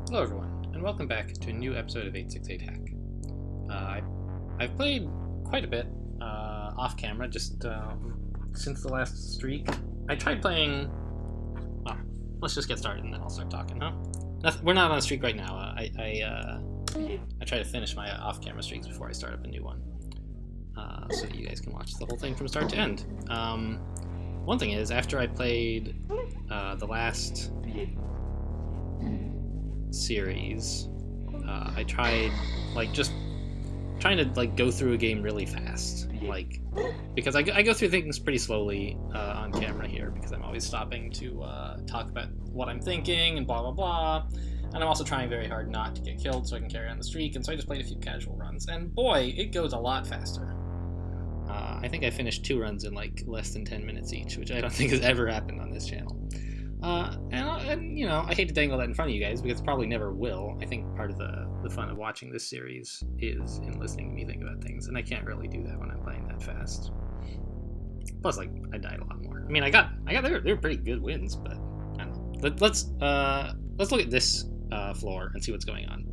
Hello everyone, and welcome back to a new episode of 868 Hack. I've played quite a bit off camera, just since the last streak. I tried playing... Well, let's just get started and then I'll start talking, huh? We're not on a streak right now. I try to finish my off-camera streaks before I start up a new one. So that you guys can watch the whole thing from start to end. One thing is, after I played the last series, I tried just trying to go through a game really fast, because I go through things pretty slowly on camera here, because I'm always stopping to talk about what I'm thinking and blah blah blah, and I'm also trying very hard not to get killed so I can carry on the streak, and so I just played a few casual runs, and boy, it goes a lot faster. I think I finished 2 runs in less than 10 minutes each, which I don't think has ever happened on this channel. And you know, I hate to dangle that in front of you guys because it probably never will. I think part of the fun of watching this series is in listening to me think about things, and I can't really do that when I'm playing that fast. Plus, I died a lot more. I mean, they were pretty good wins, but I don't know. Let's look at this floor and see what's going on.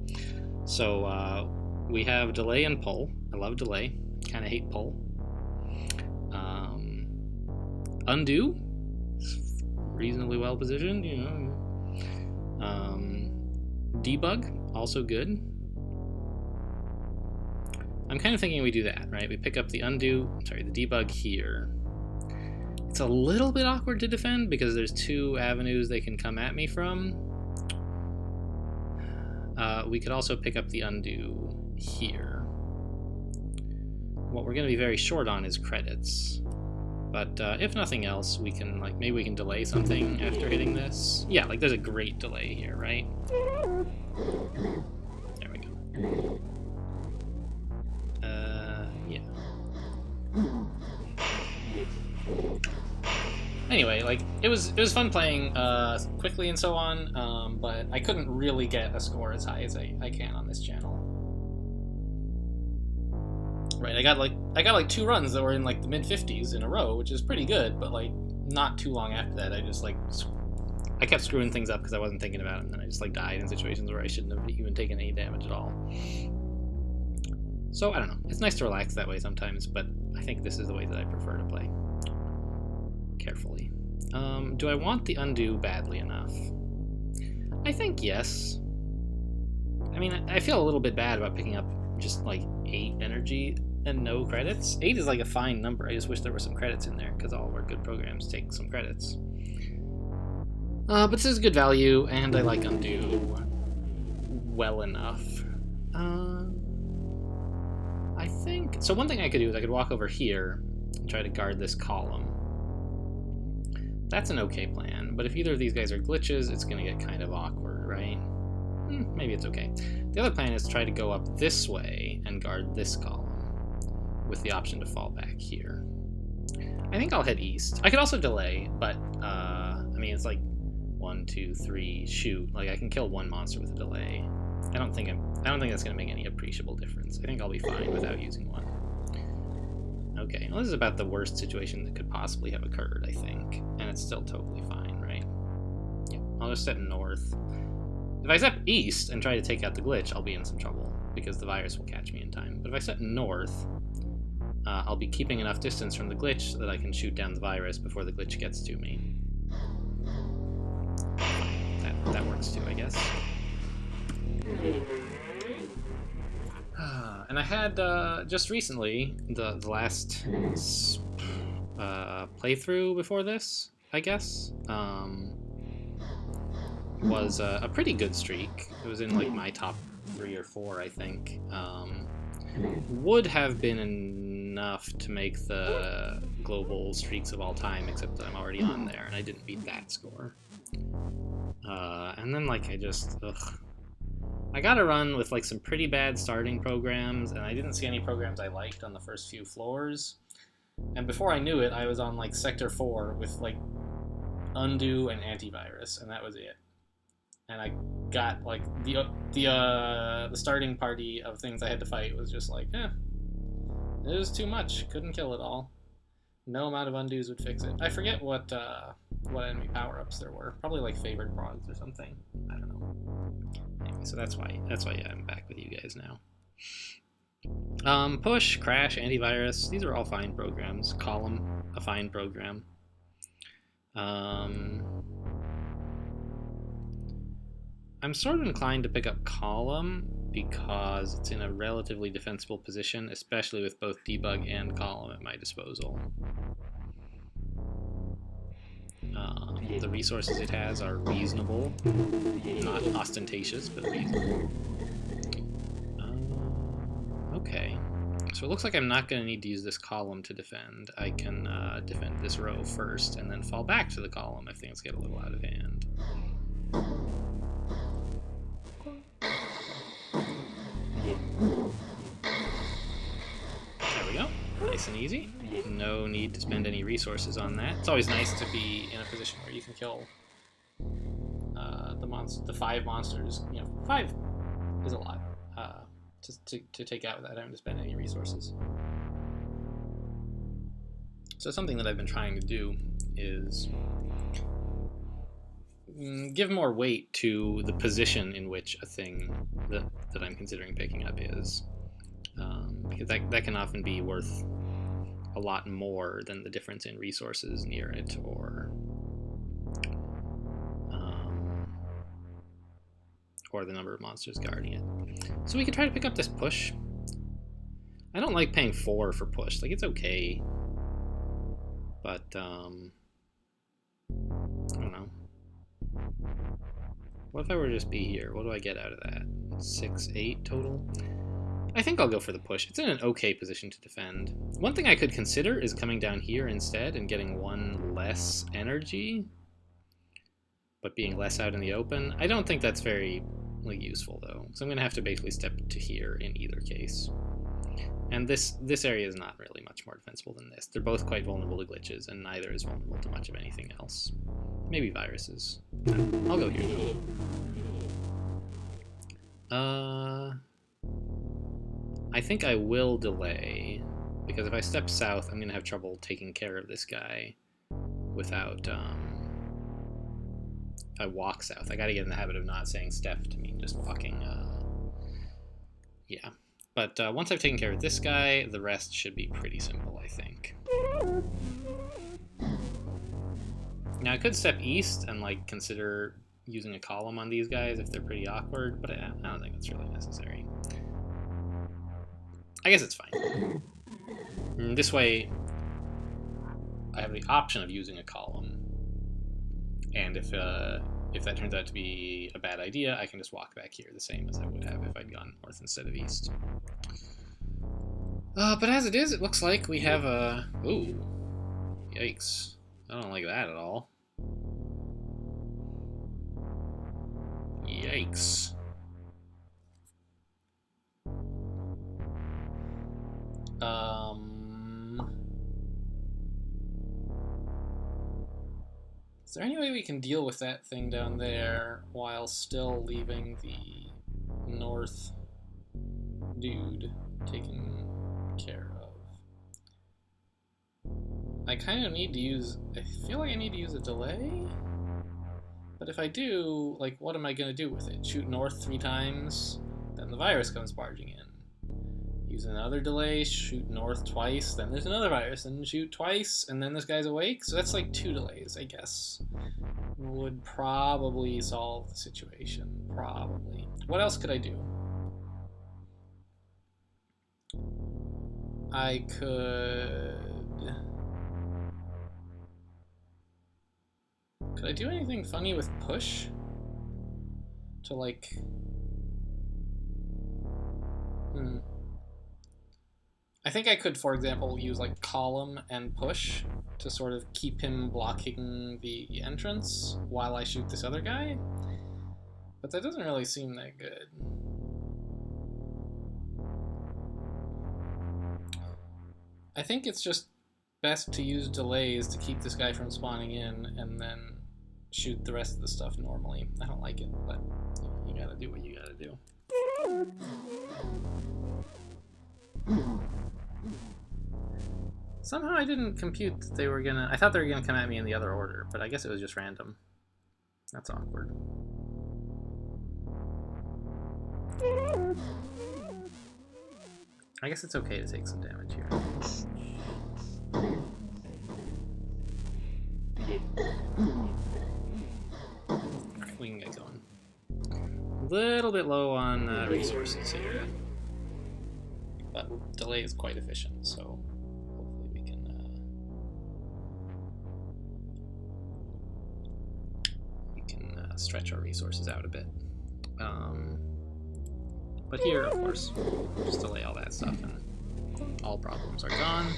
So we have delay and pull. I love delay. Kind of hate pull. Undo. Reasonably well positioned, you know. Debug, also good. I'm kind of thinking we do that, right? We pick up the debug here. It's a little bit awkward to defend because there's 2 avenues they can come at me from. We could also pick up the undo here. What we're going to be very short on is credits. But if nothing else, we can, maybe we can delay something after hitting this. Yeah, there's a great delay here, right? There we go. Yeah. Anyway, it was fun playing quickly and so on, but I couldn't really get a score as high as I can on this channel. Right, I got 2 runs that were in the mid-50s in a row, which is pretty good, but not too long after that, I just I kept screwing things up because I wasn't thinking about it, and then I just died in situations where I shouldn't have even taken any damage at all. So I don't know. It's nice to relax that way sometimes, but I think this is the way that I prefer to play. Carefully. Do I want the undo badly enough? I think yes. I mean, I feel a little bit bad about picking up just 8 energy and no credits. 8 is a fine number. I just wish there were some credits in there because all of our good programs take some credits. But this is good value, and I like undo well enough. I think so. One thing I could do is I could walk over here and try to guard this column. That's an okay plan, but if either of these guys are glitches, it's going to get kind of awkward, right? Maybe it's okay. The other plan is to try to go up this way and guard this column with the option to fall back here. I think I'll head east. I could also delay, but I mean, it's 1, 2, 3, shoot. I can kill 1 monster with a delay. I don't think that's going to make any appreciable difference. I think I'll be fine without using one. Okay, well, this is about the worst situation that could possibly have occurred, I think, and it's still totally fine, right? Yeah, I'll just set north. If I step east and try to take out the glitch, I'll be in some trouble, because the virus will catch me in time. But if I set north, I'll be keeping enough distance from the glitch so that I can shoot down the virus before the glitch gets to me. That works too, I guess. And I had, just recently, the last playthrough before this, I guess, was a pretty good streak. It was in my top 3 or 4, I think. Would have been enough to make the global streaks of all time, except that I'm already on there, and I didn't beat that score. And then I got a run with some pretty bad starting programs, and I didn't see any programs I liked on the first few floors. And before I knew it, I was on Sector 4 with undo and antivirus, and that was it. And I got the starting party of things I had to fight was just it was too much. Couldn't kill it all. No amount of undos would fix it. I forget what enemy power-ups there were. Probably like favored prods or something. I don't know. Anyway, so that's why yeah, I'm back with you guys now. Push, Crash, Antivirus, these are all fine programs. Column, a fine program. I'm sort of inclined to pick up Column because it's in a relatively defensible position, especially with both Debug and Column at my disposal. The resources it has are reasonable, not ostentatious, but reasonable. Okay, so it looks like I'm not going to need to use this column to defend. I can defend this row first and then fall back to the column if things get a little out of hand. There we go. Nice and easy. No need to spend any resources on that. It's always nice to be in a position where you can kill the 5 monsters. You know, 5 is a lot to take out without having to spend any resources. So something that I've been trying to do is give more weight to the position in which a thing that I'm considering picking up is. Because that can often be worth a lot more than the difference in resources near it, or the number of monsters guarding it. So we could try to pick up this push. I don't like paying 4 for push. Like, it's okay, but I don't know. What if I were to just be here? What do I get out of that? 6, 8 total? I think I'll go for the push. It's in an okay position to defend. One thing I could consider is coming down here instead and getting 1 less energy, but being less out in the open. I don't think that's very useful though, so I'm going to have to basically step to here in either case. And this area is not really much more defensible than this. They're both quite vulnerable to glitches, and neither is vulnerable to much of anything else. Maybe viruses. I'll go here though. I think I will delay, because if I step south, I'm going to have trouble taking care of this guy without, if I walk south. I got to get in the habit of not saying step to mean just walking. Yeah. But once I've taken care of this guy, the rest should be pretty simple, I think. Now, I could step east and, consider using a column on these guys if they're pretty awkward, but I don't think that's really necessary. I guess it's fine. This way, I have the option of using a column, and if that turns out to be a bad idea, I can just walk back here the same as I would have if I'd gone north instead of east. But as it is, it looks like we have a... Ooh. Yikes. I don't like that at all. Yikes. Is there any way we can deal with that thing down there while still leaving the north dude taken care of? I kind of need to use... I feel like I need to use a delay? But if I do, what am I going to do with it? Shoot north 3 times? Then the virus comes barging in. Use another delay, shoot north twice, then there's another virus, and shoot twice, and then this guy's awake. So that's 2 delays, I guess. Would probably solve the situation. Probably. What else could I do? I could... Could I do anything funny with push? To I think I could, for example, use column and push to sort of keep him blocking the entrance while I shoot this other guy. But that doesn't really seem that good. I think it's just best to use delays to keep this guy from spawning in and then shoot the rest of the stuff normally. I don't like it, but you gotta do what you gotta do. Somehow I didn't compute that they were gonna... I thought they were gonna come at me in the other order, but I guess it was just random. That's awkward. I guess it's okay to take some damage here. Alright, we can get going. A little bit low on resources here. But delay is quite efficient, so hopefully we can stretch our resources out a bit. But here, of course, just delay all that stuff and all problems are gone.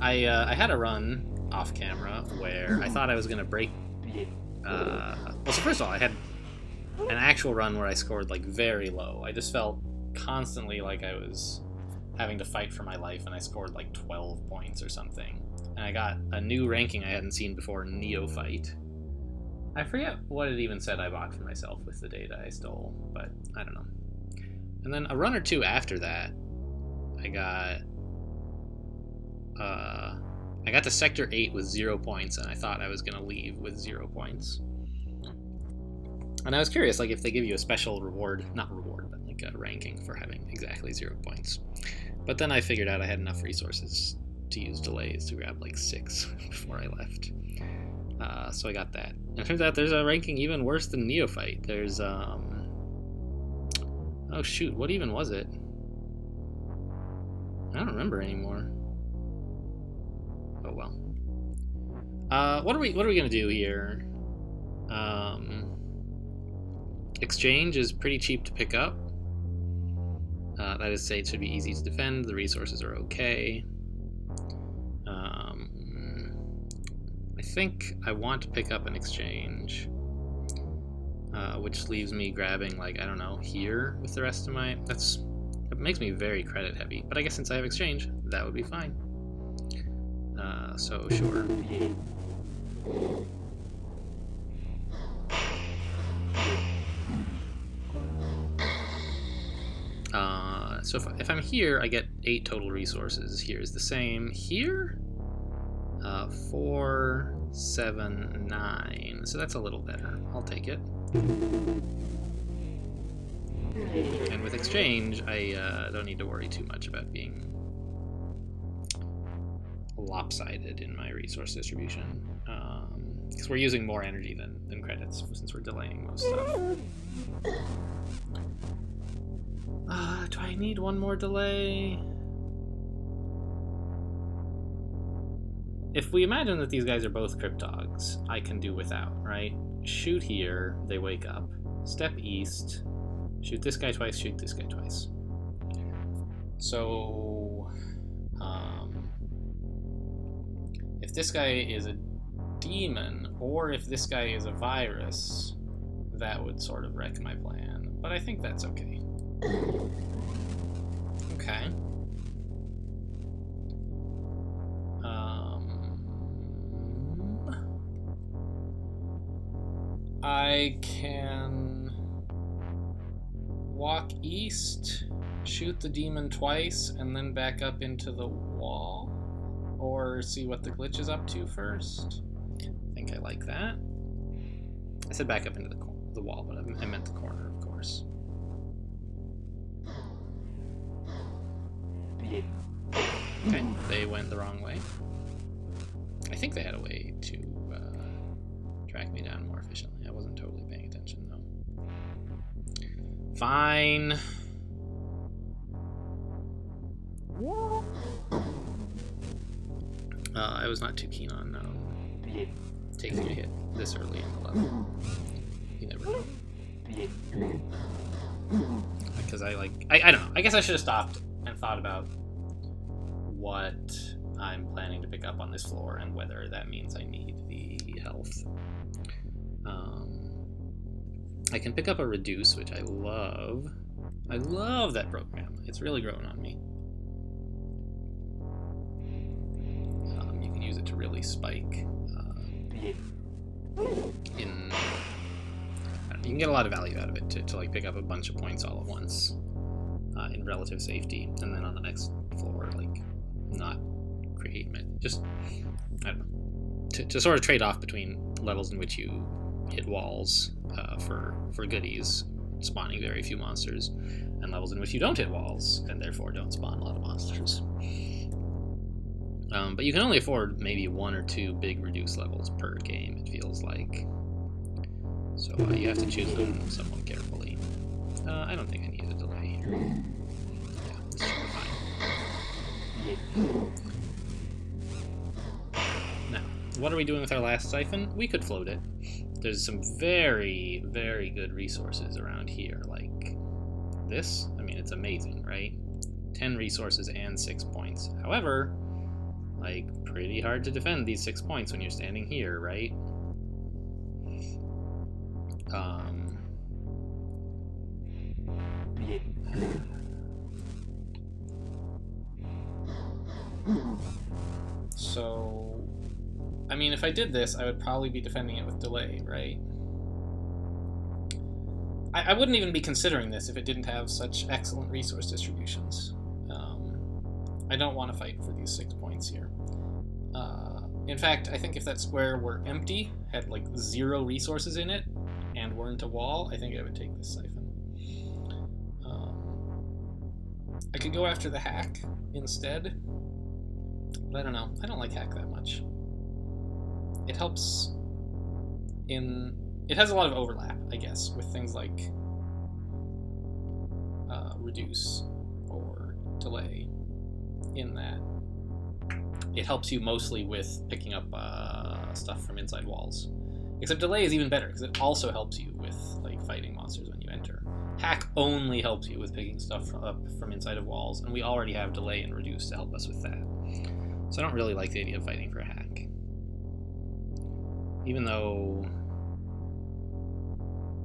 I had a run off camera where I thought I was gonna break. Well, so first of all, I had an actual run where I scored like very low. I just felt constantly like I was having to fight for my life, and I scored like 12 points or something. And I got a new ranking I hadn't seen before, Neophyte. I forget what it even said I bought for myself with the data I stole, but I don't know. And then a run or two after that, I got to Sector 8 with 0 points, and I thought I was going to leave with 0 points. And I was curious, like, if they give you a special reward, not reward, but like a ranking for having exactly 0 points. But then I figured out I had enough resources to use delays to grab like 6 before I left. So I got that. And it turns out there's a ranking even worse than Neophyte. There's, oh shoot, what even was it? I don't remember anymore. Oh well. What are we gonna do here? Exchange is pretty cheap to pick up. That is to say, it should be easy to defend. The resources are okay. I think I want to pick up an exchange, which leaves me grabbing, like, I don't know, here with the rest of my... It makes me very credit heavy, but I guess since I have exchange, that would be fine. So sure. So if I'm here, I get 8 total resources. Here is the same. Here, 4, 7, 9. So that's a little better. I'll take it. And with exchange, I don't need to worry too much about being lopsided in my resource distribution. Because we're using more energy than credits since we're delaying most stuff. Do I need one more delay? If we imagine that these guys are both Cryptogs, I can do without, right? Shoot here, they wake up. Step east, shoot this guy twice, shoot this guy twice. So, if this guy is a demon, or if this guy is a virus, that would sort of wreck my plan. But I think that's okay. Okay. I can walk east, shoot the demon twice, and then back up into the wall. Or see what the glitch is up to first. I think I like that. I said back up into the wall, but I meant the corner, of course. Okay, they went the wrong way. I think they had a way to track me down more efficiently. I wasn't totally paying attention, though. Fine. I was not too keen on taking a hit this early in the level. You never know. Because I don't know. I guess I should have stopped and thought about what I'm planning to pick up on this floor and whether that means I need the health. I can pick up a reduce, which I love. I love that program. It's really grown on me. You can use it to really spike in... You can get a lot of value out of it to like pick up a bunch of points all at once in relative safety, and then on the next floor, like, not create just, I don't know, to sort of trade off between levels in which you hit walls for goodies, spawning very few monsters, and levels in which you don't hit walls and therefore don't spawn a lot of monsters. But you can only afford maybe 1 or 2 big reduce levels per game, it feels like. So you have to choose them somewhat carefully. I don't think I need a delay here. Yeah, this should be fine. Now, what are we doing with our last siphon? We could float it. There's some very, very good resources around here, like this. I mean, it's amazing, right? 10 resources and 6 points. However, like, pretty hard to defend these 6 points when you're standing here, right? So, I mean, if I did this, I would probably be defending it with delay, right? I wouldn't even be considering this if it didn't have such excellent resource distributions. I don't want to fight for these 6 points here. In fact, I think if that square were empty, had like 0 resources in it, and weren't a wall, I think I would take this siphon. I could go after the hack instead, but I don't know. I don't like hack that much. It helps in... It has a lot of overlap, I guess, with things like reduce or delay, in that it helps you mostly with picking up stuff from inside walls. Except delay is even better, because it also helps you with like fighting monsters when you enter. Hack only helps you with picking stuff up from inside of walls, and we already have delay and reduce to help us with that. So I don't really like the idea of fighting for a hack. Even though...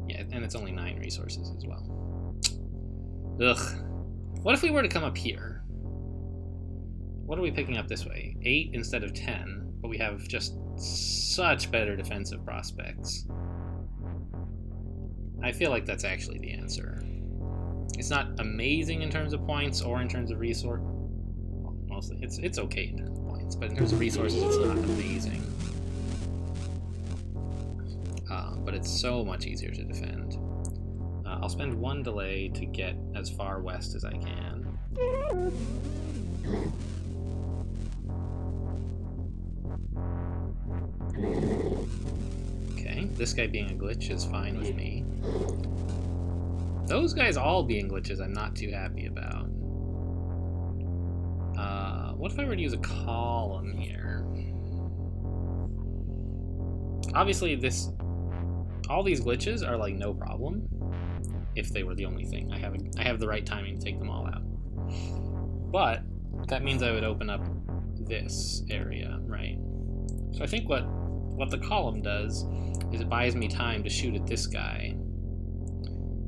Yeah, and it's only 9 resources as well. Ugh. What if we were to come up here? What are we picking up this way? 8 instead of 10, but we have just such better defensive prospects. I feel like that's actually the answer. It's not amazing in terms of points or in terms of resource. Well, mostly, it's okay in terms of points, but in terms of resources, it's not amazing. But it's so much easier to defend. I'll spend 1 delay to get as far west as I can. Okay, this guy being a glitch is fine with me. Those guys all being glitches I'm not too happy about. What if I were to use a column here? Obviously all these glitches are like no problem if they were the only thing. I have the right timing to take them all out. But that means I would open up this area, right? So I think what the column does is it buys me time to shoot at this guy,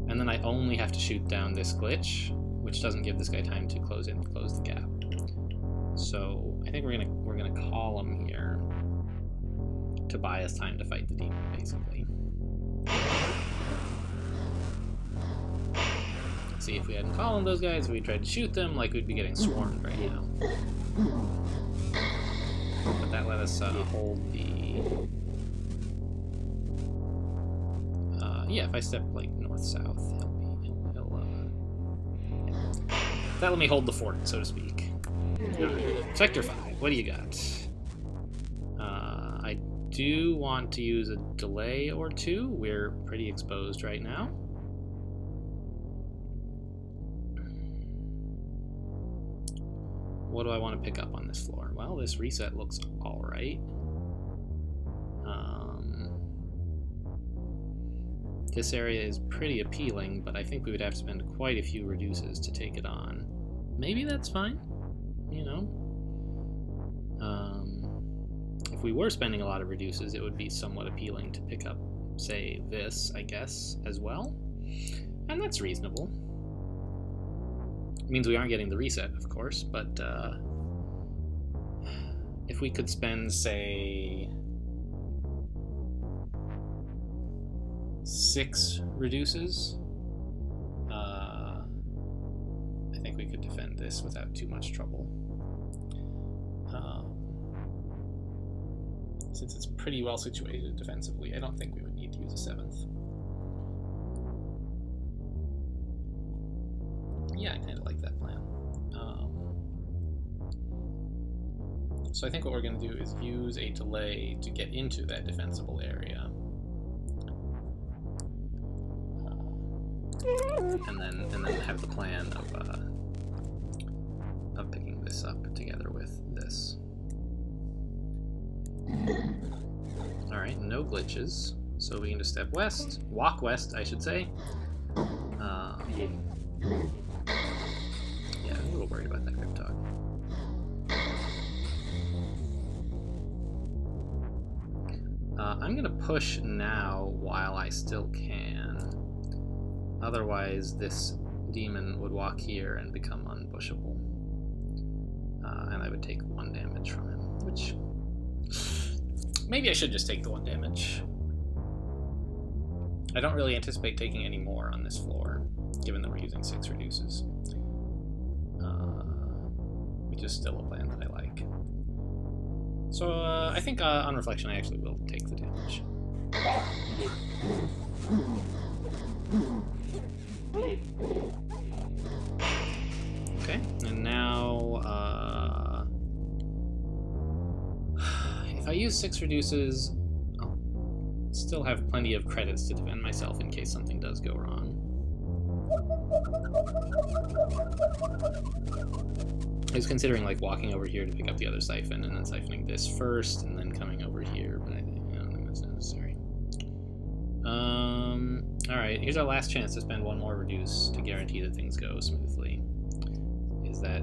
and then I only have to shoot down this glitch, which doesn't give this guy time to close the gap. So I think we're gonna column here to buy us time to fight the demon, basically. See, if we hadn't columned those guys, if we tried to shoot them, like, we'd be getting swarmed right now. But that let us hold the... yeah, if I step, like, north-south, that let me hold the fort, so to speak. Sector 5, what do you got? I do want to use a delay or 2. We're pretty exposed right now. What do I want to pick up on this floor? Well, this reset looks alright. This area is pretty appealing, but I think we would have to spend quite a few reduces to take it on. Maybe that's fine, you know? If we were spending a lot of reduces, it would be somewhat appealing to pick up, say, this, I guess, as well. And that's reasonable. It means we aren't getting the reset, of course, but if we could spend, say, 6 reduces, I think we could defend this without too much trouble. Since it's pretty well situated defensively, I don't think we would need to use a 7th. Yeah, I kind of like that plan. So I think what we're going to do is use a delay to get into that defensible area. And then have the plan of picking this up together with this. Alright, no glitches. So we can just step west. Walk west, I should say. Yeah, I'm a little worried about that Cryptog. I'm gonna push now while I still can. Otherwise, this demon would walk here and become unpushable. And I would take 1 damage from him, which... Maybe I should just take the 1 damage. I don't really anticipate taking any more on this floor, given that we're using 6 reduces. Which is still a plan that I like. So I think on reflection I actually will take the damage. Okay, and now if I use 6 reduces, I'll still have plenty of credits to defend myself in case something does go wrong. I was considering like walking over here to pick up the other siphon and then siphoning this first and then coming over here, but I don't think that's necessary. Alright, here's our last chance to spend 1 more reduce to guarantee that things go smoothly. Is that...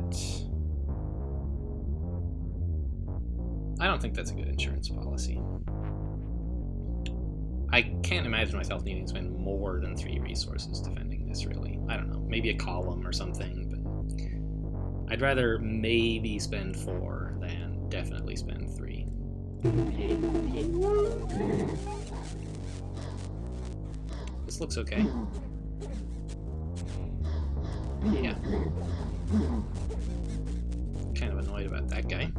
I don't think that's a good insurance policy. I can't imagine myself needing to spend more than 3 resources defending this, really. I don't know, maybe a column or something, but I'd rather maybe spend 4 than definitely spend 3. This looks okay. Yeah. Kind of annoyed about that guy.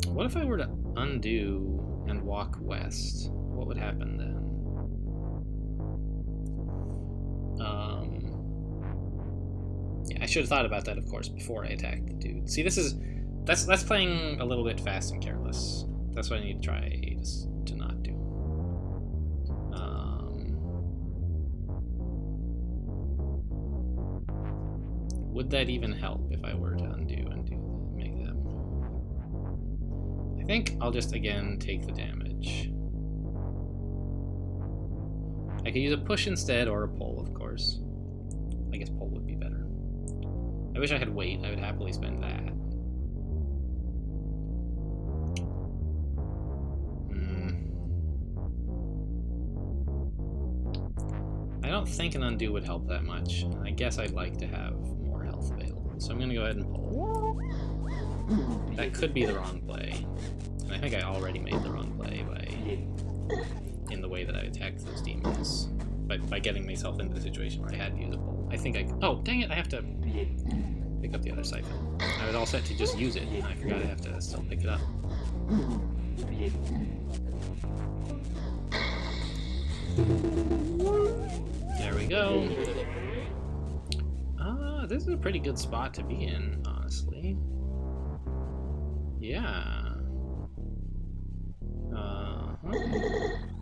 What if I were to undo and walk west? What would happen then? Yeah, I should have thought about that, of course, before I attacked the dude. See, that's playing a little bit fast and careless. That's what I need to try to not do. Would that even help if I were to undo and make that move? I think I'll just again take the damage. I could use a push instead or a pull, of course. I guess pull would be better. I wish I had weight. I would happily spend that. I don't think an undo would help that much. I guess I'd like to have more health available. So I'm going to go ahead and pull. That could be the wrong play. And I think I already made the wrong play in the way that I attacked those demons. By getting myself into the situation where I had to use a pull. I think oh, dang it, I have to pick up the other siphon. I was all set to just use it, and I forgot I have to still pick it up. There we go. This is a pretty good spot to be in, honestly. Yeah.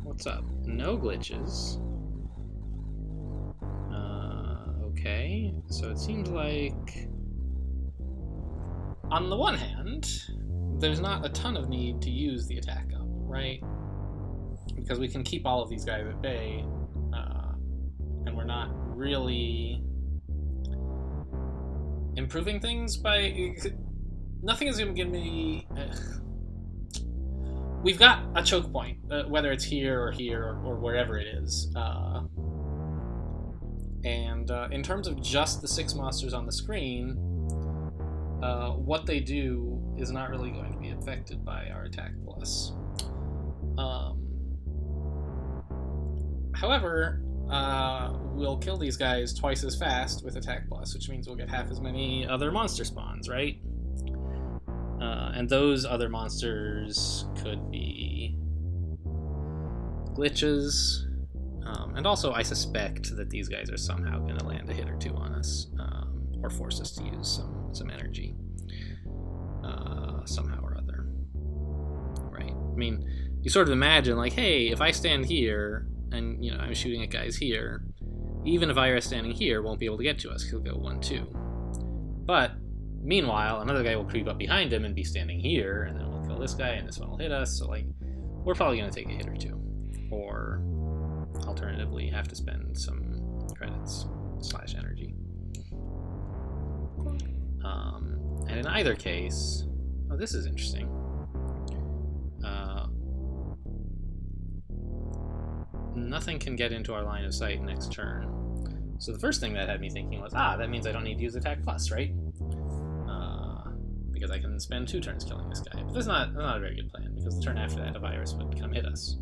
What's up? No glitches. Okay, so it seems like, on the one hand, there's not a ton of need to use the attack up, right? Because we can keep all of these guys at bay, and we're not really improving things by... Nothing is going to give me... We've got a choke point, whether it's here or wherever it is. And in terms of just the 6 monsters on the screen, what they do is not really going to be affected by our attack plus. However, we'll kill these guys twice as fast with attack plus, which means we'll get half as many other monster spawns, right? And those other monsters could be glitches. And also, I suspect that these guys are somehow going to land a hit or two on us, or force us to use some energy, somehow or other. Right? I mean, you sort of imagine, like, hey, if I stand here, and, you know, I'm shooting at guys here, even if Virus standing here won't be able to get to us, he'll go 1-2. But, meanwhile, another guy will creep up behind him and be standing here, and then we'll kill this guy, and this one will hit us, so, like, we're probably going to take a hit or two. Or, alternatively, have to spend some credits / energy. And in either case... Oh, this is interesting. Nothing can get into our line of sight next turn. So the first thing that had me thinking was, that means I don't need to use Attack Plus, right? Because I can spend 2 turns killing this guy. But that's not a very good plan, because the turn after that, a virus would come hit us.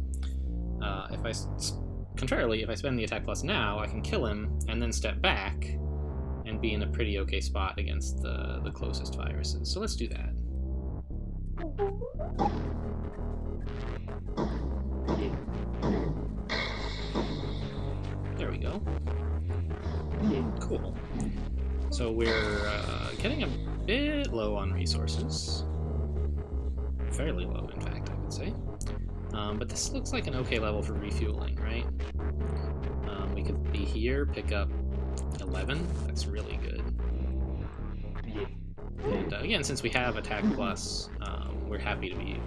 Contrarily, if I spend the Attack Plus now, I can kill him, and then step back, and be in a pretty okay spot against the closest viruses. So let's do that. There we go. Cool. So we're getting a bit low on resources. Fairly low, in fact, I would say. But this looks like an okay level for refueling, right? We could be here, pick up 11. That's really good. And again, since we have Attack Plus, we're happy to be...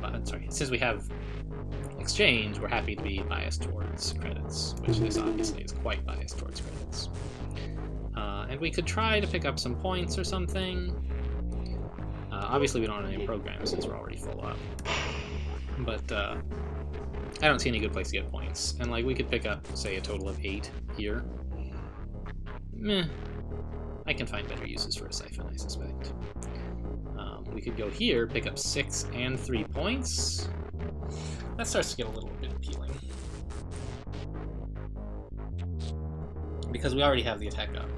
since we have Exchange, we're happy to be biased towards credits, which this obviously is quite biased towards credits. And we could try to pick up some points or something. Obviously, we don't have any programs since we're already full up. But I don't see any good place to get points. And like we could pick up, say, a total of 8 here. Meh. I can find better uses for a siphon, I suspect. We could go here, pick up 6 and 3 points. That starts to get a little bit appealing. Because we already have the attack up.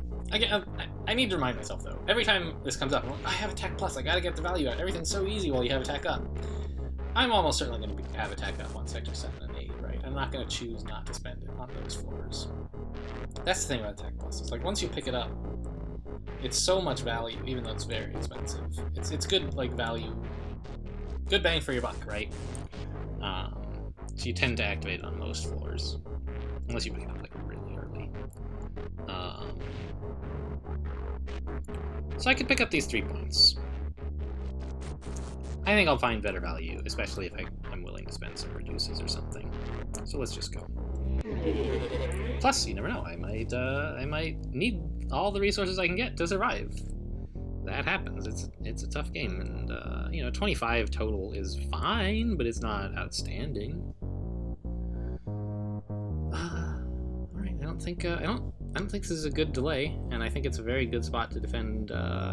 I need to remind myself, though. Every time this comes up, I'm like, I have attack plus, I gotta get the value out. Everything's so easy while you have attack up. I'm almost certainly going to have attack up on Sector 7 and 8, right? I'm not going to choose not to spend it on those floors. That's the thing about attack plus. It's like, once you pick it up, it's so much value, even though it's very expensive. It's good, like, value. Good bang for your buck, right? So you tend to activate it on most floors. Unless you pick it up, like, really early. So I could pick up these 3 points. I think I'll find better value, especially if I'm willing to spend some reduces or something. So let's just go. Plus, you never know, I might need all the resources I can get to survive. That happens. It's a tough game, and 25 total is fine, but it's not outstanding. All right, I don't think this is a good delay, and I think it's a very good spot to defend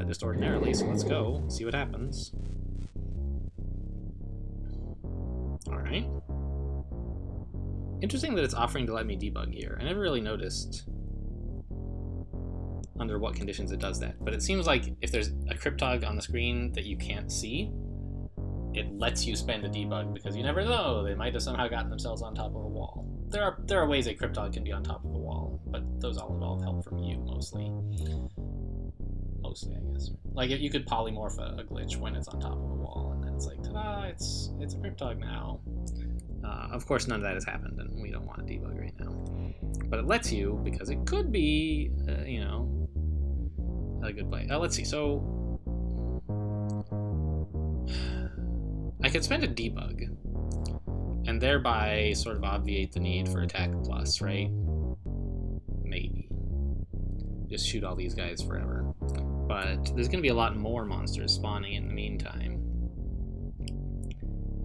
just ordinarily. So let's go see what happens. All right. Interesting that it's offering to let me debug here. I never really noticed under what conditions it does that, but it seems like if there's a Cryptog on the screen that you can't see, it lets you spend a debug because you never know, they might have somehow gotten themselves on top of a wall. There are ways a Cryptog can be on top of a wall, but those all involve help from you mostly. Mostly, I guess. Like you could polymorph a glitch when it's on top of a wall, and then it's like, ta-da! It's a Cryptog now. Of course, none of that has happened, and we don't want to debug right now. But it lets you because it could be, a good play. Let's see. So I could spend a debug, and thereby sort of obviate the need for attack plus, right? Maybe. Just shoot all these guys forever. But there's going to be a lot more monsters spawning in the meantime.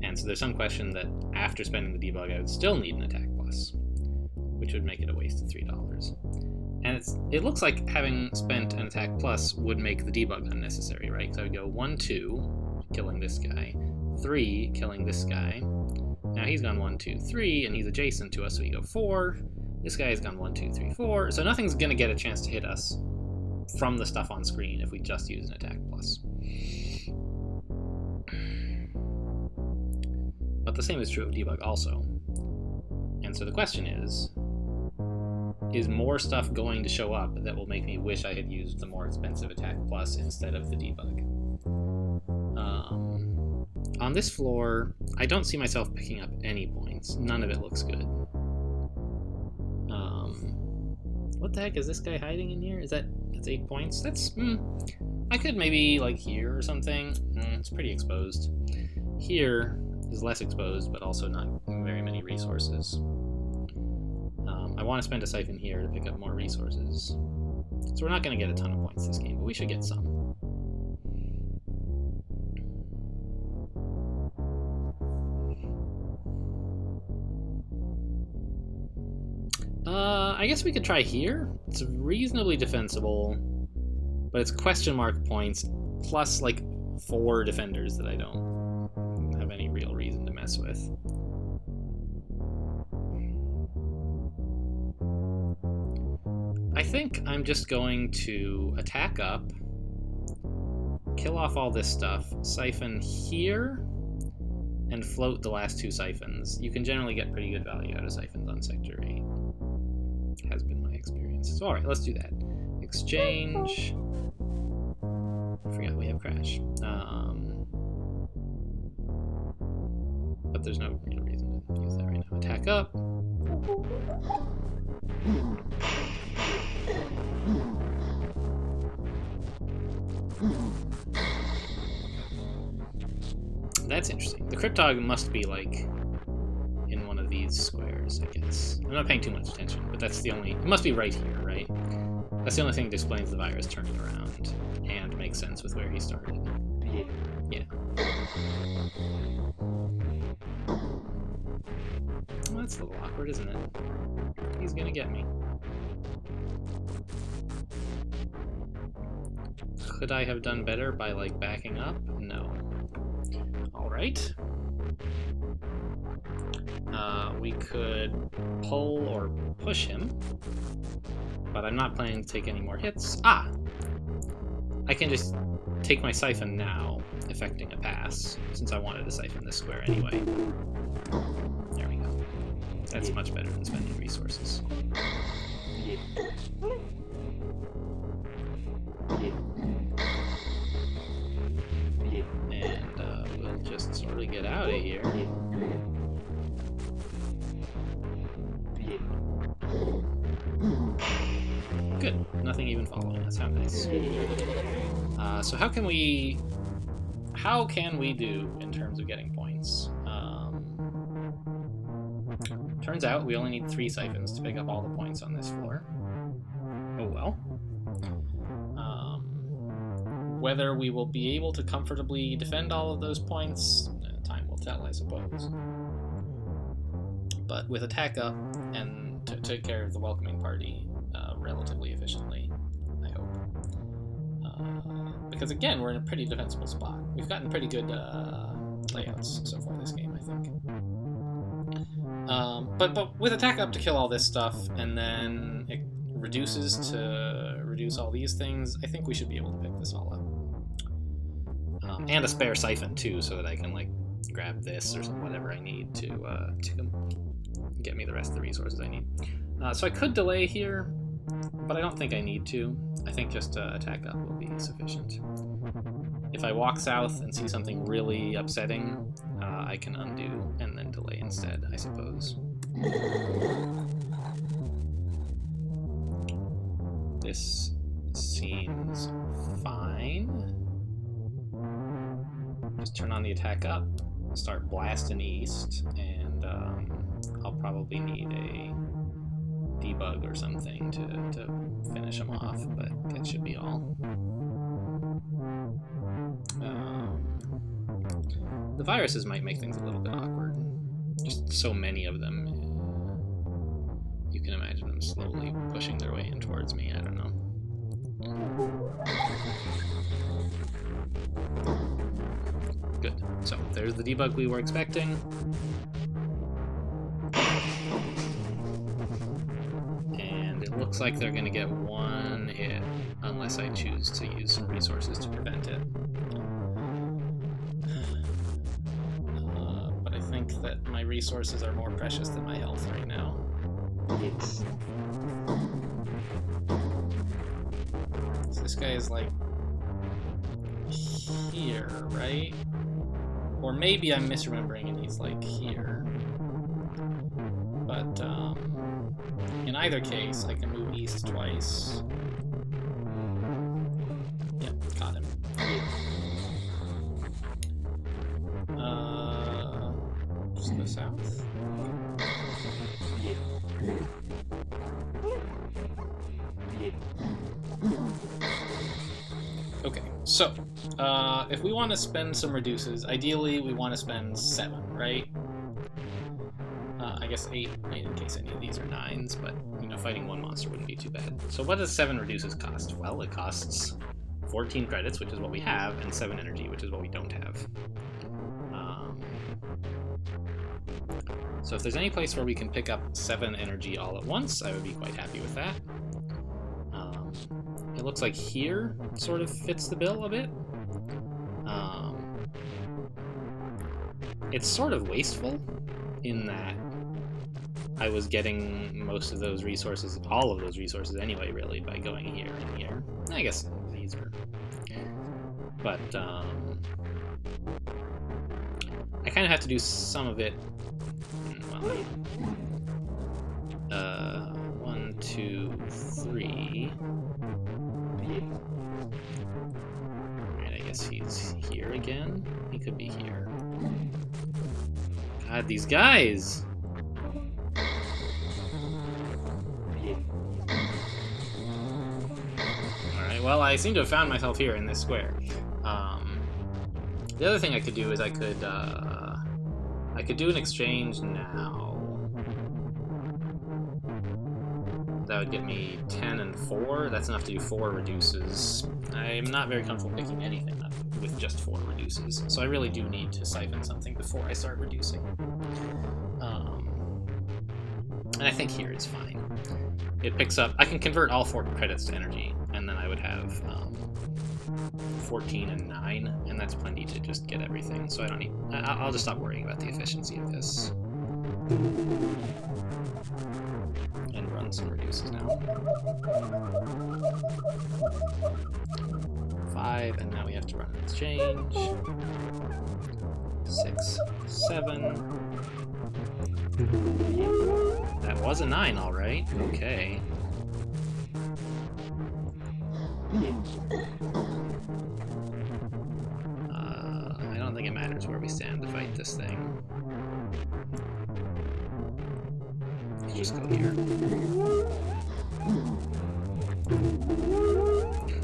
And so there's some question that after spending the debug, I would still need an attack plus, which would make it a waste of $3. And it looks like having spent an attack plus would make the debug unnecessary, right? So I would go 1, 2, killing this guy, 3, killing this guy. Now he's gone 1, 2, 3, and he's adjacent to us, so we go 4. This guy has gone 1, 2, 3, 4. So nothing's going to get a chance to hit us from the stuff on screen if we just use an attack plus. the same is true of debug also. And so the question is more stuff going to show up that will make me wish I had used the more expensive attack plus instead of the debug? On this floor, I don't see myself picking up any points. None of it looks good. What the heck is this guy hiding in here? That's 8 points? That's, I could maybe, like, here or something. It's pretty exposed. Here is less exposed, but also not very many resources. I want to spend a siphon here to pick up more resources. So we're not going to get a ton of points this game, but we should get some. I guess we could try here. It's reasonably defensible, but it's question mark points plus like 4 defenders that I don't have any real reason to mess with. I think I'm just going to attack up, kill off all this stuff, siphon here, and float the last 2 siphons. You can generally get pretty good value out of siphons on Sector 8. Has been my experience. So alright, let's do that. Exchange. I forgot we have crash. But there's no real reason to use that right now. Attack up. That's interesting. The Cryptog must be like in one of these squares, I guess. I'm not paying too much attention, but that's the only... It must be right here, right? That's the only thing that explains the virus turning around and makes sense with where he started. Yeah. Well, that's a little awkward, isn't it? He's gonna get me. Could I have done better by, like, backing up? No. Alright. We could pull or push him, but I'm not planning to take any more hits. Ah! I can just take my siphon now, effecting a pass, since I wanted to siphon this square anyway. There we go. That's much better than spending resources. And we'll just sort of get out of here. Good. Nothing even following us. How nice. So how can we do in terms of getting points? Turns out we only need 3 siphons to pick up all the points on this floor. Oh well. Whether we will be able to comfortably defend all of those points, time will tell, I suppose. But with attack up and to take care of the welcoming party relatively efficiently, I hope. Because again, we're in a pretty defensible spot. We've gotten pretty good layouts so far this game, I think. But with attack up to kill all this stuff, and then it reduces to reduce all these things, I think we should be able to pick this all up. And a spare siphon too, so that I can like grab this or whatever I need to get me the rest of the resources I need. So I could delay here, but I don't think I need to. I think just attack up will be sufficient. If I walk south and see something really upsetting, I can undo and then delay instead, I suppose. This seems fine. Just turn on the attack up, start blasting east, and I'll probably need a debug or something to finish them off, but that should be all. The viruses might make things a little bit awkward. Just so many of them. You can imagine them slowly pushing their way in towards me. I don't know. Good. So there's the debug we were expecting. And it looks like they're going to get 1 hit unless I choose to use some resources to prevent it. But I think that resources are more precious than my health right now. So this guy is like here, right? Or maybe I'm misremembering and he's like here. But in either case, I can move east twice. Yep, got him. Just go south. Okay, so if we want to spend some reduces, ideally we want to spend 7, right? I guess 8 in case any of these are 9s, but you know, fighting one monster wouldn't be too bad. So what does 7 reduces cost? Well, it costs 14 credits, which is what we have, and 7 energy, which is what we don't have. So if there's any place where we can pick up 7 energy all at once, I would be quite happy with that. It looks like here sort of fits the bill a bit. It's sort of wasteful in that I was getting most of those resources, all of those resources anyway, really, by going here and here. I guess these are... But, I kind of have to do some of it... Well, 1, 2, 3... Alright, I guess he's here again. He could be here. God, these guys! Alright, well, I seem to have found myself here in this square. The other thing I could do is I could do an exchange now. That would get me 10 and 4. That's enough to do 4 reduces. I'm not very comfortable picking anything up with just 4 reduces, so I really do need to siphon something before I start reducing. And I think here is fine. It picks up... I can convert all 4 credits to energy, and then I would have 14 and 9, and that's plenty to just get everything, so I don't need... I'll just stop worrying about the efficiency of this. And run some reduces now. 5, and now we have to run an exchange. 6, 7. That was a 9, alright. Okay. I don't think it matters where we stand to fight this thing. Let's just go here.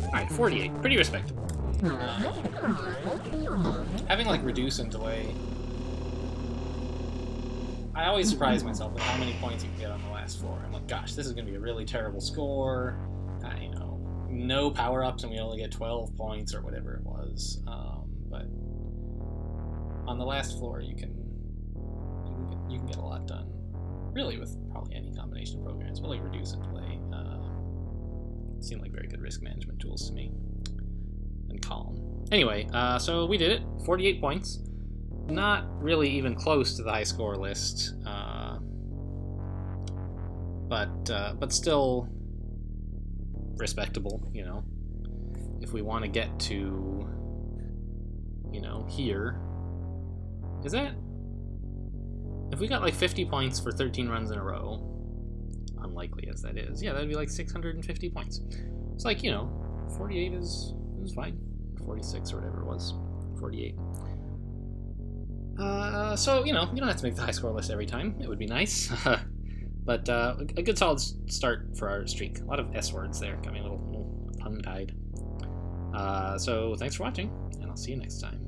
Alright, 48. Pretty respectable. Having, like, reduce and delay... I always surprise myself with how many points you can get on the last floor. I'm like, gosh, this is going to be a really terrible score. You know, no power-ups and we only get 12 points or whatever it was. But on the last floor, you can get a lot done. Really, with probably any combination of programs, but like reduce and delay seem like very good risk management tools to me. And calm. Anyway, so we did it. 48 points. Not really even close to the high score list, but still respectable. You know, if we want to get to, you know, here, is that? If we got like 50 points for 13 runs in a row, unlikely as that is, yeah, that'd be like 650 points. It's like, you know, 48 is fine. 46 or whatever it was. 48. So, you know, you don't have to make the high score list every time. It would be nice. But a good solid start for our streak. A lot of S words there, coming a little tongue-tied. So thanks for watching, and I'll see you next time.